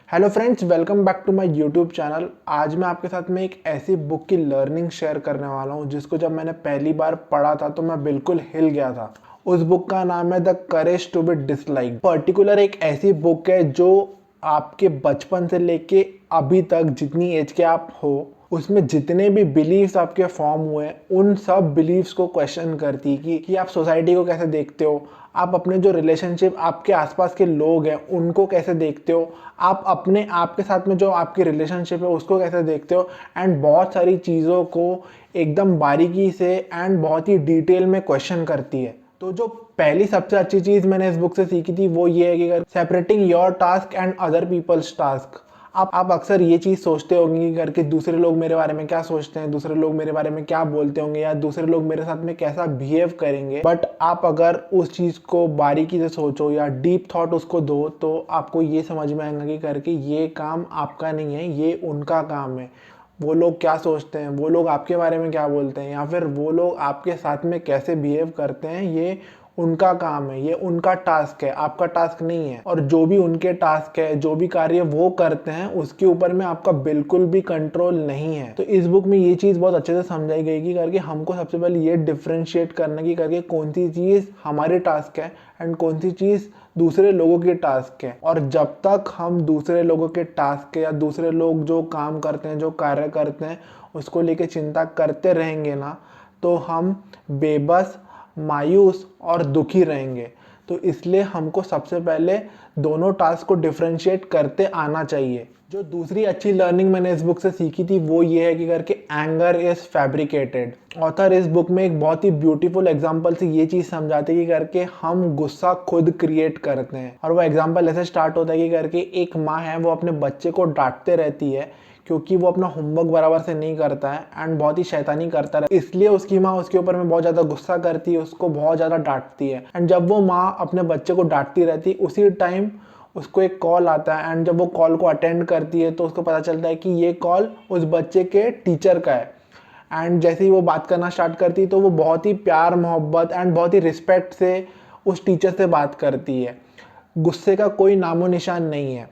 Hello friends, welcome back to my YouTube channel. आज मैं आपके साथ में एक ऐसी बुक की लर्निंग शेयर करने वाला हूँ जिसको जब मैंने पहली बार पढ़ा था तो मैं बिल्कुल हिल गया था। उस बुक का नाम है the courage to be disliked. Particular एक ऐसी बुक है जो आपके बचपन से लेके अभी तक जितनी एज के आप हो उसमें जितने भी बिलीव्स आपके फॉर्म हुए उन सब बिलीव्स को क्वेश्चन करती है कि आप सोसाइटी को कैसे देखते हो, आप अपने जो रिलेशनशिप आपके आसपास के लोग हैं उनको कैसे देखते हो, आप अपने आप के साथ में जो आपकी रिलेशनशिप है उसको कैसे देखते हो। एंड बहुत सारी चीज़ों को एकदम बारीकी से एंड बहुत ही डिटेल में क्वेश्चन करती है। तो जो पहली सबसे अच्छी चीज़ मैंने इस बुक से सीखी थी वो ये है कि separating your task and other people's task. आप अक्सर ये चीज़ सोचते होंगे करके दूसरे लोग मेरे बारे में क्या सोचते हैं, दूसरे लोग मेरे बारे में क्या बोलते होंगे या दूसरे लोग मेरे साथ में कैसा बिहेव करेंगे। बट आप अगर उस चीज़ को बारीकी से सोचो या डीप थॉट उसको दो तो आपको ये समझ में आएगा कि करके ये काम आपका नहीं है, ये उनका काम है। वो लोग क्या सोचते हैं, वो लोग आपके बारे में क्या बोलते हैं या फिर वो लोग आपके साथ में कैसे बिहेव करते हैं, ये उनका काम है, ये उनका टास्क है, आपका टास्क नहीं है। और जो भी उनके टास्क है, जो भी कार्य वो करते हैं उसके ऊपर में आपका बिल्कुल भी कंट्रोल नहीं है। तो इस बुक में ये चीज़ बहुत अच्छे से समझाई गई कि करके हमको सबसे पहले ये डिफ्रेंशिएट करना की करके कौन सी चीज़ हमारे टास्क है एंड कौन सी चीज़ दूसरे लोगों के टास्क है। और जब तक हम दूसरे लोगों के टास्क या दूसरे लोग जो काम करते हैं, जो कार्य करते हैं उसको लेके चिंता करते रहेंगे ना, तो हम बेबस, मायूस और दुखी रहेंगे। तो इसलिए हमको सबसे पहले दोनों टास्क को डिफरेंशिएट करते आना चाहिए। जो दूसरी अच्छी लर्निंग मैंने इस बुक से सीखी थी वो ये है कि करके एंगर इज फैब्रिकेटेड। ऑथर इस बुक में एक बहुत ही ब्यूटीफुल एग्जांपल से ये चीज़ समझाते हैं कि करके हम गुस्सा खुद क्रिएट करते हैं। और वो एग्जांपल ऐसे स्टार्ट होता है कि करके एक माँ है, वो अपने बच्चे को डांटते रहती है क्योंकि वो अपना होमवर्क बराबर से नहीं करता है एंड बहुत ही शैतानी करता है। इसलिए उसकी माँ उसके ऊपर में बहुत ज़्यादा गुस्सा करती है, उसको बहुत ज़्यादा डांटती है। एंड जब वो माँ अपने बच्चे को डांटती रहती है उसी टाइम उसको एक कॉल आता है एंड जब वो कॉल को अटेंड करती है तो उसको पता चलता है कि ये कॉल उस बच्चे के टीचर का है। एंड जैसे ही वो बात करना स्टार्ट करती है तो वो बहुत ही प्यार मोहब्बत एंड बहुत ही रिस्पेक्ट से उस टीचर से बात करती है। गुस्से का कोई नामो निशान नहीं है।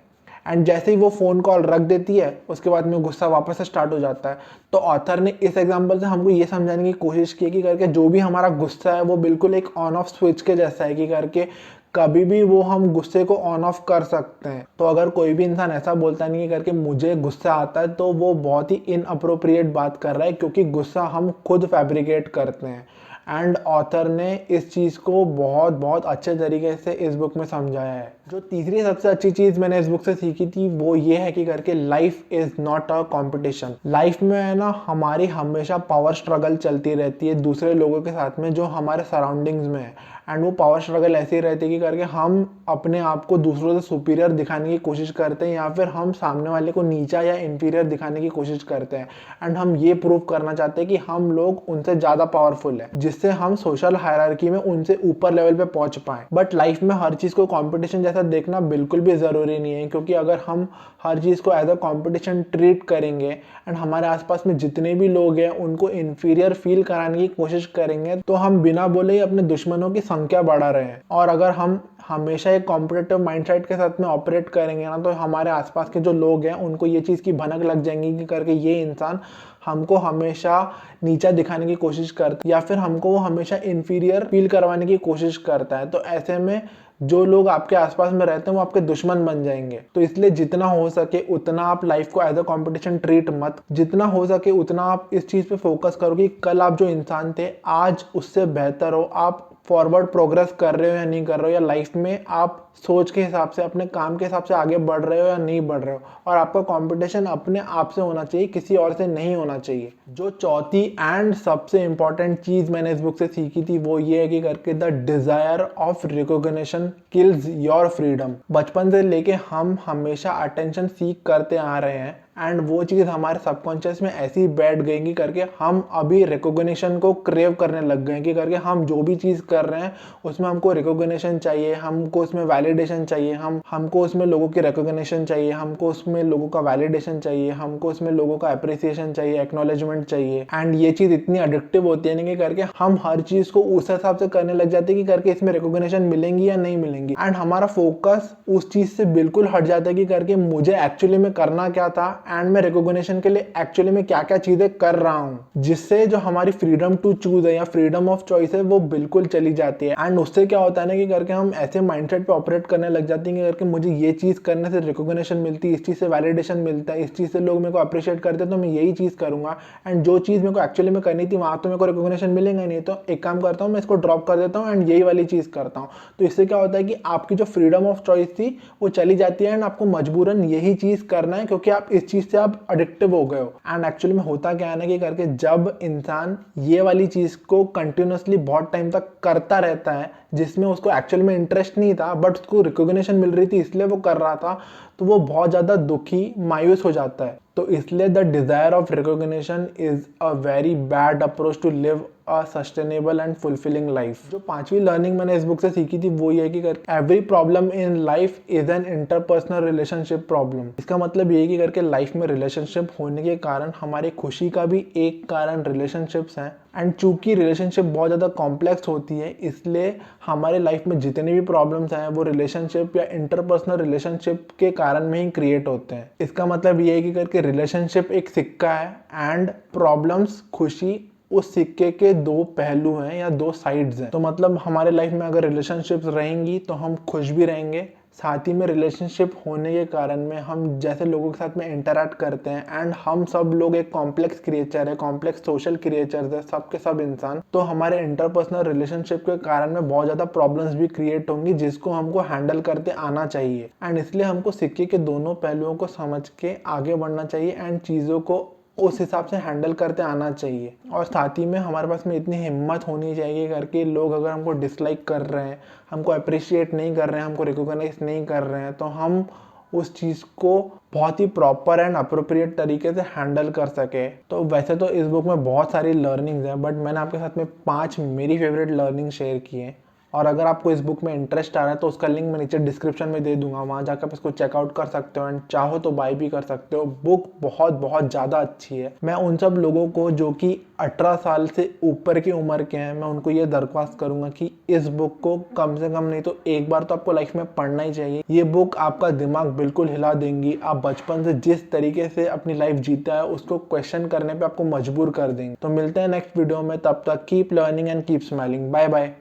एंड जैसे ही वो फ़ोन कॉल रख देती है उसके बाद में गुस्सा वापस से स्टार्ट हो जाता है। तो ऑथर ने इस एग्जांपल से हमको ये समझाने की कोशिश की कि करके जो भी हमारा गुस्सा है वो बिल्कुल एक ऑन ऑफ स्विच के जैसा है कि करके कभी भी वो हम गुस्से को ऑन ऑफ कर सकते हैं। तो अगर कोई भी इंसान ऐसा बोलता नहीं है करके मुझे गुस्सा आता है तो वो बहुत ही इनअप्रोप्रिएट बात कर रहा है, क्योंकि गुस्सा हम खुद फैब्रिकेट करते हैं। एंड ऑथर ने इस चीज़ को बहुत बहुत अच्छे तरीके से इस बुक में समझाया है। जो तीसरी सबसे अच्छी चीज़ मैंने इस बुक से सीखी थी वो ये है कि करके life is not a competition. Life में है ना हमारी हमेशा पावर स्ट्रगल चलती रहती है दूसरे लोगों के साथ में जो हमारे सराउंडिंग्स में है। एंड वो पावर स्ट्रगल ऐसी रहती है कि करके हम अपने आप को दूसरों से सुपीरियर दिखाने की कोशिश करते हैं या फिर हम सामने वाले को नीचा या इंफीरियर दिखाने की कोशिश करते हैं। एंड हम ये प्रूव करना चाहते हैं कि हम लोग उनसे ज़्यादा पावरफुल है, जिससे हम सोशल हायरार्की में उनसे ऊपर लेवल पे पहुंच पाए। बट लाइफ में हर चीज़ को कंपटीशन जैसा देखना बिल्कुल भी ज़रूरी नहीं है, क्योंकि अगर हम हर चीज़ को एज अ कंपटीशन ट्रीट करेंगे एंड हमारे आसपास में जितने भी लोग हैं उनको इन्फीरियर फील कराने की कोशिश करेंगे तो हम बिना बोले ही अपने दुश्मनों की संख्या बढ़ा रहे हैं। और अगर हम हमेशा एक कॉम्पिटिटिव माइंडसेट के साथ में ऑपरेट करेंगे ना तो हमारे आसपास के जो लोग हैं उनको ये चीज़ की भनक लग जाएंगी कि करके ये इंसान हमको हमेशा नीचा दिखाने की कोशिश करता है या फिर हमको वो हमेशा इन्फीरियर फील करवाने की कोशिश करता है। तो ऐसे में जो लोग आपके आसपास में रहते हैं वो आपके दुश्मन बन जाएंगे। तो इसलिए जितना हो सके उतना आप लाइफ को एज अ कंपटीशन ट्रीट मत, जितना हो सके उतना आप इस चीज़ पे फोकस करो कि कल आप जो इंसान थे आज उससे बेहतर हो, आप फॉरवर्ड प्रोग्रेस कर रहे हो या नहीं कर रहे हो, या लाइफ में आप सोच के हिसाब से अपने काम के हिसाब से आगे बढ़ रहे हो या नहीं बढ़ रहे हो। और आपका कंपटीशन अपने आप से होना चाहिए, किसी और से नहीं होना चाहिए। जो चौथी एंड सबसे इंपॉर्टेंट चीज़ मैंने इस बुक से सीखी थी वो ये है कि करके the desire of recognition kills your freedom. बचपन से लेके हम हमेशा अटेंशन सीख करते आ रहे हैं एंड वो चीज़ हमारे सबकॉन्शियस में ऐसी बैठ गई करके हम अभी रिकॉग्निशन को क्रेव करने लग गए कि करके हम जो भी चीज़ कर रहे हैं उसमें हमको रिकॉग्निशन चाहिए, हमको उसमें वैलिडेशन चाहिए, हमको उसमें लोगों की रिकॉग्निशन चाहिए, हमको उसमें लोगों का वैलिडेशन चाहिए, हमको उसमें लोगों का अप्रिसिएशन चाहिए, एक्नॉलेजमेंट चाहिए। एंड ये चीज़ इतनी एडिक्टिव होती है ना कि करके हम हर चीज़ को उस हिसाब से करने लग जाते हैं कि करके इसमें रिकॉग्निशन मिलेंगी या नहीं मिलेंगी। एंड हमारा फोकस उस चीज़ से बिल्कुल हट जाता है कि करके मुझे एक्चुअली में करना क्या था एंड मैं रिकॉग्निशन के लिए एक्चुअली में क्या क्या चीज़ें कर रहा हूँ, जिससे जो हमारी फ्रीडम टू चूज है या फ्रीडम ऑफ चॉइस है वो बिल्कुल चली जाती है। एंड उससे क्या होता है ना कि करके हम ऐसे माइंडसेट पे ऑपरेट करने लग जाते हैं कि करके मुझे ये चीज़ करने से रिकॉग्निशन मिलती है, इस चीज़ से वैलिडेशन मिलता है, इस चीज़ से लोग मेरे को अप्रिशिएट करते हैं, तो मैं यही चीज़ करूँगा। एंड जो चीज़ मेरे को एक्चुअली में करनी थी वहाँ तो मेरे को रिकॉग्निशन मिलेगा ही नहीं, तो एक काम करता हूँ मैं इसको ड्रॉप कर देता हूँ एंड यही वाली चीज़ करता हूँ। तो इससे क्या होता है कि आपकी जो फ्रीडम ऑफ चॉइस थी वो चली जाती है एंड आपको मजबूरन यही चीज़ करना है क्योंकि आप इस चीज़ से आप एडिक्टिव हो गए हो। एंड एक्चुअली में होता क्या है ना कि करके जब इंसान ये वाली चीज़ को कंटिन्यूसली बहुत टाइम तक करता रहता है जिसमें उसको एक्चुअल में इंटरेस्ट नहीं था बट उसको रिकॉग्निशन मिल रही थी इसलिए वो कर रहा था, तो वो बहुत ज़्यादा दुखी मायूस हो जाता है। तो इसलिए the desire of recognition is a very bad approach to live a sustainable and fulfilling life. जो पांचवी लर्निंग मैंने इस बुक से सीखी थी वो ये कि every problem in life is an interpersonal relationship problem. इसका मतलब ये कि करके लाइफ में रिलेशनशिप होने के कारण हमारी खुशी का भी एक कारण रिलेशनशिप्स हैं। एंड चूंकि रिलेशनशिप बहुत ज़्यादा कॉम्प्लेक्स होती है इसलिए हमारे लाइफ में जितने भी प्रॉब्लम्स हैं वो रिलेशनशिप या इंटरपर्सनल रिलेशनशिप के कारण में ही क्रिएट होते हैं। इसका मतलब ये है कि करके रिलेशनशिप एक सिक्का है एंड प्रॉब्लम्स खुशी उस सिक्के के दो पहलू हैं या दो साइड्स हैं। तो मतलब हमारे लाइफ में अगर रिलेशनशिप्स रहेंगी तो हम खुश भी रहेंगे, साथ ही में रिलेशनशिप होने के कारण में हम जैसे लोगों के साथ में इंटरैक्ट करते हैं एंड हम सब लोग एक कॉम्प्लेक्स क्रिएचर है, कॉम्प्लेक्स सोशल क्रिएचर्स है, सब के सब इंसान, तो हमारे इंटरपर्सनल रिलेशनशिप के कारण में बहुत ज़्यादा प्रॉब्लम्स भी क्रिएट होंगी जिसको हमको हैंडल करते आना चाहिए। एंड इसलिए हमको सिक्के के दोनों पहलुओं को समझ के आगे बढ़ना चाहिए एंड चीज़ों को उस हिसाब से हैंडल करते आना चाहिए। और साथ ही में हमारे पास में इतनी हिम्मत होनी चाहिए करके लोग अगर हमको डिसलाइक कर रहे हैं, हमको अप्रिशिएट नहीं कर रहे हैं, हमको रिकॉग्नाइज नहीं कर रहे हैं, तो हम उस चीज़ को बहुत ही प्रॉपर एंड अप्रोप्रिएट तरीके से हैंडल कर सके। तो वैसे तो इस बुक में बहुत सारी लर्निंग्स हैं बट मैंने आपके साथ में 5 मेरी फेवरेट लर्निंग शेयर की हैं। और अगर आपको इस बुक में इंटरेस्ट आ रहा है तो उसका लिंक मैं नीचे डिस्क्रिप्शन में दे दूंगा, वहाँ जाकर आप इसको चेकआउट कर सकते हो एंड चाहो तो बाय भी कर सकते हो। बुक बहुत बहुत ज़्यादा अच्छी है। मैं उन सब लोगों को जो कि 18 साल से ऊपर की उम्र के हैं मैं उनको ये दरख्वास्त करूंगा कि इस बुक को कम से कम नहीं तो एक बार तो आपको लाइफ में पढ़ना ही चाहिए। ये बुक आपका दिमाग बिल्कुल हिला देंगी। आप बचपन से जिस तरीके से अपनी लाइफ जीता है उसको क्वेश्चन करने पर आपको मजबूर कर देंगे। तो मिलते हैं नेक्स्ट वीडियो में, तब तक keep learning and keep smiling. Bye bye.